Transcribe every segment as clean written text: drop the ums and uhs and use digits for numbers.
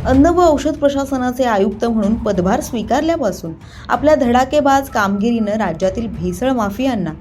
अन्न व औषध प्रशासनाचे आयुक्त म्हणून पदभार स्वीकारल्यापासून आपल्या धडाकेबाज कामगिरीनं राज्यातील भेसळ माफियांना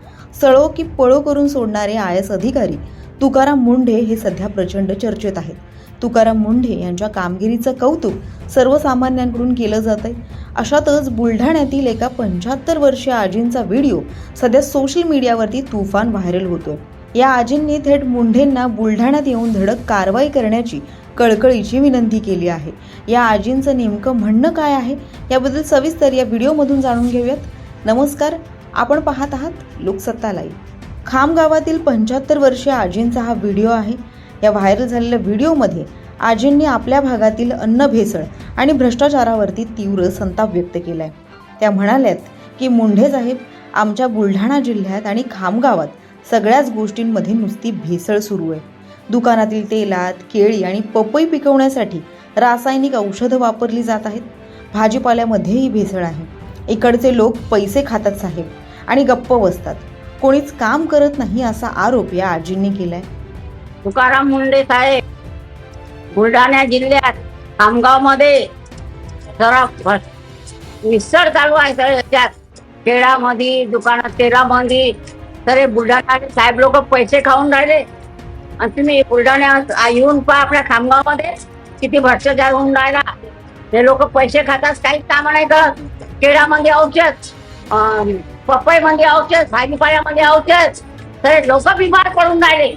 सळो की पळो करून सोडणारे आय.एस. अधिकारी तुकाराम मुंढे हे सध्या प्रचंड चर्चेत आहेत. तुकाराम मुंढे यांच्या कामगिरीचं कौतुक सर्वसामान्यांकडून केलं जातंय. अशातच बुलढाण्यातील एका 75 वर्षीय आजींचा व्हिडिओ सध्या सोशल मीडियावरती तुफान व्हायरल होतोय. या आजींनी थेट मुंढेंना बुलढाण्यात येऊन धडक कारवाई करण्याची कळकळीची विनंती केली आहे. या आजींचं नेमकं म्हणणं काय आहे याबद्दल सविस्तर या व्हिडिओमधून जाणून घेऊयात. नमस्कार, आपण पाहत आहात लोकसत्ता लाईव्ह. खाम गावातील 75 वर्षीय आजींचा हा व्हिडिओ आहे. या व्हायरल झालेल्या व्हिडिओमध्ये आजींनी आपल्या भागातील अन्न भेसळ आणि भ्रष्टाचारावरती तीव्र संताप व्यक्त केलाय. त्या म्हणाल्यात की मुंढे साहेब, आमच्या बुलढाणा जिल्ह्यात आणि खाम गावात सगळ्याच गोष्टींमध्ये नुसती भेसळ सुरू आहे. दुकानातील तेलात केळी आणि पपई पिकवण्यासाठी रासायनिक औषधं वापरली जात आहेत. भाजीपाल्यामध्येही भेसळ आहे. इकडचे लोक पैसे खातात साहेब आणि गप्प बसतात. कोणीच काम करत नाही असा आरोप या आजींनी केलाय. तुकाराम मुंढे साहेब, बुलढाणा जिल्ह्यात खामगावमध्ये जरा विस्तार चालू आहे. त्याच्यात केळामध्ये, दुकानात तेलामध्ये तर बुलढाणा साहेब लोक पैसे खाऊन राहिले. आणि तुम्ही बुलढाण्यात येऊन पहा आपल्या खामगावमध्ये किती भ्रष्टाचार होऊन राहिला. ते लोक पैसे खातात, काहीच काम नाही करत. केळामध्ये औषध, पपईमध्ये औषध, भाजीपाल्यामध्ये औषध, तर लोक बिमार पडून राहिले.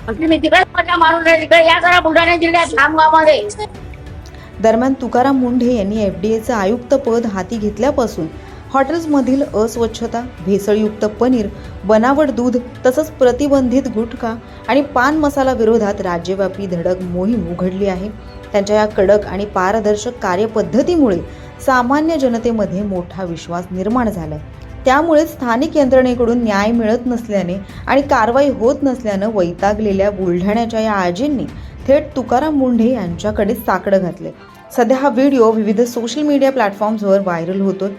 तुम्ही तिकडेच मजा मारून राहिले. तिकडे या जरा बुलढाणा जिल्ह्यात खामगावमध्ये. दरम्यान तुकाराम मुंढे यांनी एफडीएचं आयुक्त पद हाती घेतल्यापासून हॉटेल्समधील अस्वच्छता, भेसळयुक्त पनीर, बनावट दूध तसंच प्रतिबंधित गुटखा आणि पान मसाला विरोधात राज्यव्यापी धडक मोहीम उघडली आहे. त्यांच्या या कडक आणि पारदर्शक कार्यपद्धतीमुळे सामान्य जनतेमध्ये मोठा विश्वास निर्माण झालाय. त्यामुळे स्थानिक यंत्रणेकडून न्याय मिळत नसल्याने आणि कारवाई होत नसल्यानं वैतागलेल्या बुलढाण्याच्या या आजींनी थेट तुकाराम मुंढे यांच्याकडे साकडं घातले. सध्या हा व्हिडिओ विविध सोशल मीडिया प्लॅटफॉर्म्सवर व्हायरल होतोय.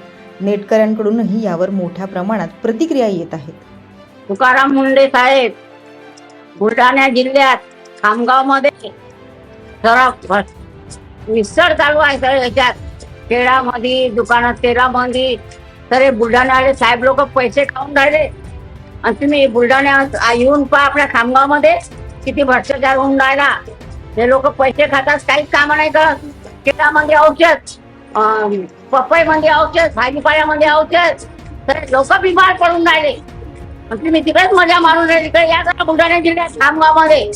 नेटकऱ्यांकडूनही यावर मोठ्या प्रमाणात प्रतिक्रिया येत आहेत. तुकाराम मुंढे साहेब, बुलढाणा जिल्ह्यात खामगावमध्ये जरा विस्तार चालू आहे. त्याच्यात केळामध्ये, दुकानात तेलामध्ये तर बुलढाणा साहेब लोक पैसे खाऊन राहिले. आणि तुम्ही बुलढाण्यात येऊन पहा आपल्या खामगावमध्ये किती भ्रष्टाचार होऊन राहिला. ते लोक पैसे खातात, काहीच काम नाही करत. केळामध्ये औषध, पपईमध्ये औषध, भाजीपाल्यामध्ये औषध, तर लोक बिमार पडून राहिले. तुम्ही तिकडेच मजा मारून राहिले. तिकडे या जरा बुलढाणा जिल्ह्यात खामगावमध्ये.